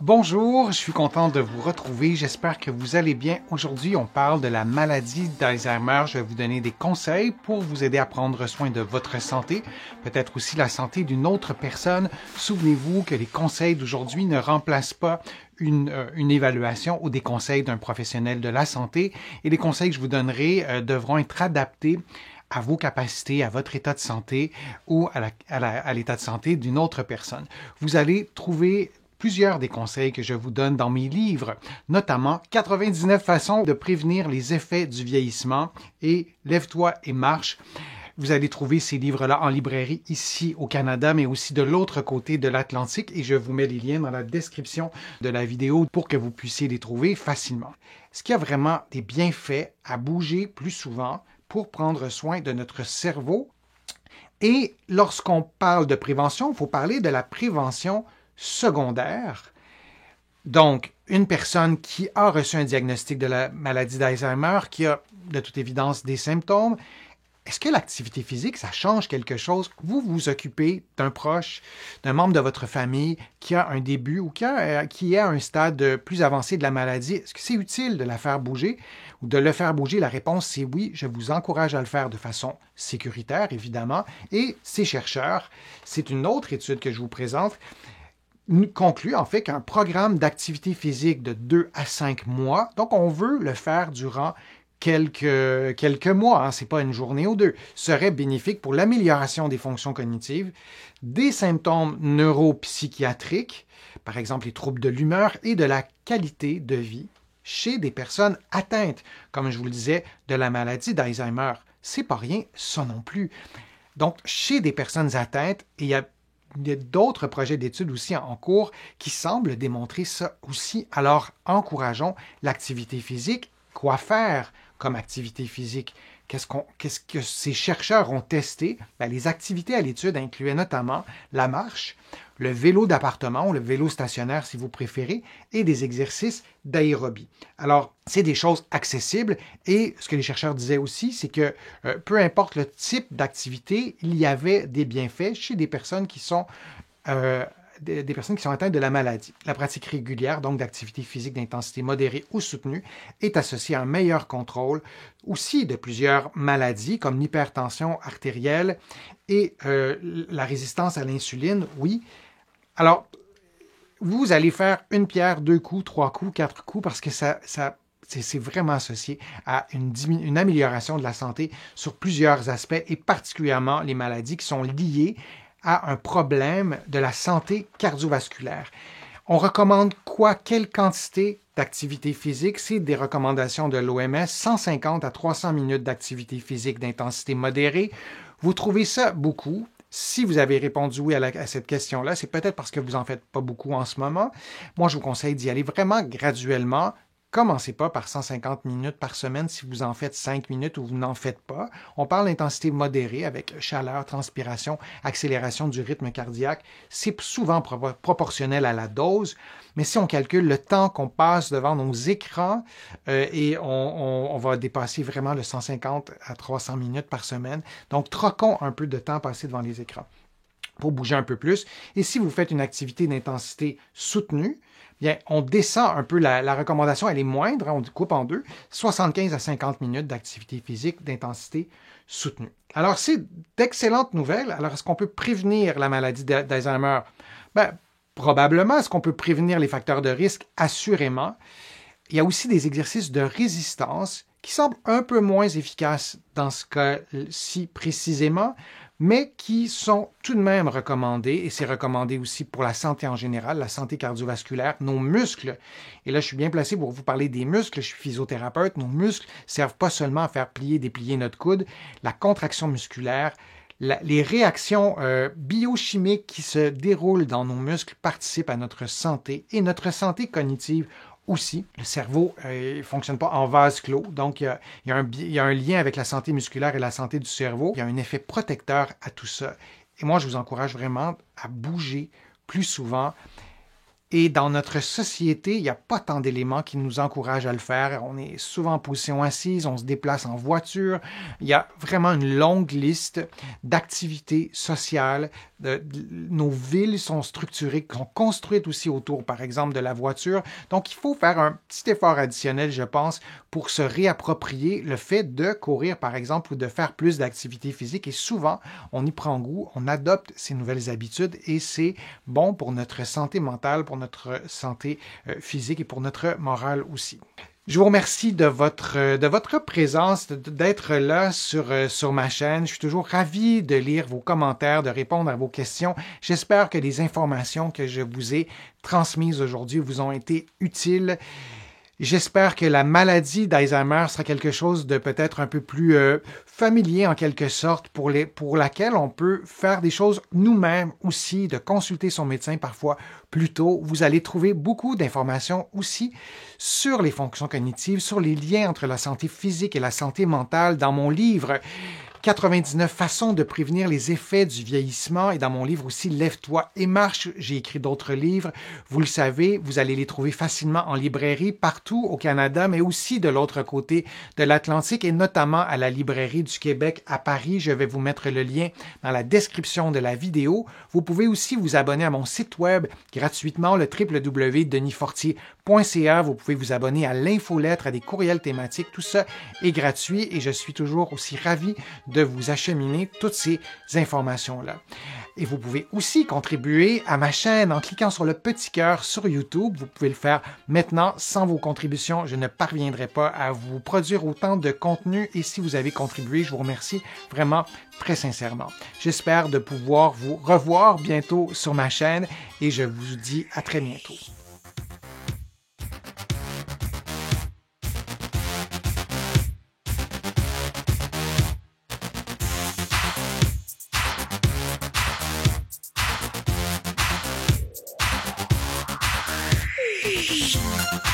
Bonjour, je suis content de vous retrouver. J'espère que vous allez bien. Aujourd'hui, on parle de la maladie d'Alzheimer. Je vais vous donner des conseils pour vous aider à prendre soin de votre santé, peut-être aussi la santé d'une autre personne. Souvenez-vous que les conseils d'aujourd'hui ne remplacent pas une évaluation ou des conseils d'un professionnel de la santé et les conseils que je vous donnerai devront être adaptés à vos capacités, à votre état de santé ou à l'état de santé d'une autre personne. Vous allez trouver plusieurs des conseils que je vous donne dans mes livres, notamment 99 façons de prévenir les effets du vieillissement et Lève-toi et marche. Vous allez trouver ces livres-là en librairie ici au Canada, mais aussi de l'autre côté de l'Atlantique et je vous mets les liens dans la description de la vidéo pour que vous puissiez les trouver facilement. Est-ce qu'il y a vraiment des bienfaits à bouger plus souvent pour prendre soin de notre cerveau? Et lorsqu'on parle de prévention, il faut parler de la prévention secondaire. Donc, une personne qui a reçu un diagnostic de la maladie d'Alzheimer, qui a de toute évidence des symptômes, est-ce que l'activité physique, ça change quelque chose? Vous vous occupez d'un proche, d'un membre de votre famille qui a un début ou qui est à un stade plus avancé de la maladie. Est-ce que c'est utile de la faire bouger ou de le faire bouger? La réponse, c'est oui. Je vous encourage à le faire de façon sécuritaire, évidemment. Et ces chercheurs, c'est une autre étude que je vous présente, conclut en fait qu'un programme d'activité physique de 2 à 5 mois, donc on veut le faire durant quelques mois, hein, c'est pas une journée ou deux, serait bénéfique pour l'amélioration des fonctions cognitives, des symptômes neuropsychiatriques, par exemple les troubles de l'humeur et de la qualité de vie chez des personnes atteintes, comme je vous le disais, de la maladie d'Alzheimer. C'est pas rien, ça non plus. Donc, chez des personnes atteintes, il y a d'autres projets d'études aussi en cours qui semblent démontrer ça aussi. Alors, encourageons l'activité physique. Quoi faire comme activité physique? Qu'est-ce que ces chercheurs ont testé? Bien, les activités à l'étude incluaient notamment la marche, le vélo d'appartement ou le vélo stationnaire si vous préférez, et des exercices d'aérobie. Alors, c'est des choses accessibles et ce que les chercheurs disaient aussi, c'est que peu importe le type d'activité, il y avait des bienfaits chez des personnes qui sont des personnes qui sont atteintes de la maladie. La pratique régulière, donc d'activité physique d'intensité modérée ou soutenue, est associée à un meilleur contrôle aussi de plusieurs maladies comme l'hypertension artérielle et la résistance à l'insuline, oui. Alors, vous allez faire une pierre, 2 coups, 3 coups, 4 coups parce que c'est vraiment associé à une amélioration de la santé sur plusieurs aspects et particulièrement les maladies qui sont liées à un problème de la santé cardiovasculaire. On recommande quoi? Quelle quantité d'activité physique? C'est des recommandations de l'OMS, 150 à 300 minutes d'activité physique d'intensité modérée. Vous trouvez ça beaucoup? Si vous avez répondu oui à cette question-là, c'est peut-être parce que vous n'en faites pas beaucoup en ce moment. Moi, je vous conseille d'y aller vraiment graduellement. Commencez pas par 150 minutes par semaine si vous en faites 5 minutes ou vous n'en faites pas. On parle d'intensité modérée avec chaleur, transpiration, accélération du rythme cardiaque. C'est souvent proportionnel à la dose, mais si on calcule le temps qu'on passe devant nos écrans et on va dépasser vraiment le 150 à 300 minutes par semaine. Donc, troquons un peu de temps passé devant les écrans pour bouger un peu plus. Et si vous faites une activité d'intensité soutenue, bien, on descend un peu, la recommandation, elle est moindre, hein, on coupe en deux, 75 à 50 minutes d'activité physique d'intensité soutenue. Alors, c'est d'excellentes nouvelles. Alors, est-ce qu'on peut prévenir la maladie d'Alzheimer? Bien, probablement. Est-ce qu'on peut prévenir les facteurs de risque? Assurément. Il y a aussi des exercices de résistance qui semblent un peu moins efficaces dans ce cas-ci précisément, mais qui sont tout de même recommandés, et c'est recommandé aussi pour la santé en général, la santé cardiovasculaire, nos muscles. Et là, je suis bien placé pour vous parler des muscles, je suis physiothérapeute, nos muscles servent pas seulement à faire plier, déplier notre coude, la contraction musculaire, les réactions biochimiques qui se déroulent dans nos muscles participent à notre santé et notre santé cognitive aussi. Le cerveau ne fonctionne pas en vase clos, donc il y a un lien avec la santé musculaire et la santé du cerveau. Il y a un effet protecteur à tout ça. Et moi, je vous encourage vraiment à bouger plus souvent. Et dans notre société, il n'y a pas tant d'éléments qui nous encouragent à le faire. On est souvent en position assise, on se déplace en voiture. Il y a vraiment une longue liste d'activités sociales. Nos villes sont structurées, sont construites aussi autour, par exemple, de la voiture. Donc, il faut faire un petit effort additionnel, je pense, pour se réapproprier le fait de courir, par exemple, ou de faire plus d'activités physiques. Et souvent, on y prend goût, on adopte ces nouvelles habitudes et c'est bon pour notre santé mentale, pour notre santé physique et pour notre morale aussi. Je vous remercie de votre présence, d'être là sur ma chaîne. Je suis toujours ravi de lire vos commentaires, de répondre à vos questions. J'espère que les informations que je vous ai transmises aujourd'hui vous ont été utiles. J'espère que la maladie d'Alzheimer sera quelque chose de peut-être un peu plus familier en quelque sorte pour laquelle on peut faire des choses nous-mêmes aussi, de consulter son médecin parfois plus tôt. Vous allez trouver beaucoup d'informations aussi sur les fonctions cognitives, sur les liens entre la santé physique et la santé mentale dans mon livre 99 façons de prévenir les effets du vieillissement et dans mon livre aussi Lève-toi et marche, j'ai écrit d'autres livres. Vous le savez, vous allez les trouver facilement en librairie partout au Canada, mais aussi de l'autre côté de l'Atlantique et notamment à la librairie du Québec à Paris. Je vais vous mettre le lien dans la description de la vidéo. Vous pouvez aussi vous abonner à mon site web gratuitement, le www.denisfortier.ca. Vous pouvez vous abonner à l'infolettre, à des courriels thématiques. Tout ça est gratuit et je suis toujours aussi ravi de vous acheminer toutes ces informations-là. Et vous pouvez aussi contribuer à ma chaîne en cliquant sur le petit cœur sur YouTube. Vous pouvez le faire maintenant. Sans vos contributions, je ne parviendrai pas à vous produire autant de contenu. Et si vous avez contribué, je vous remercie vraiment très sincèrement. J'espère de pouvoir vous revoir bientôt sur ma chaîne et je vous dis à très bientôt. Shh.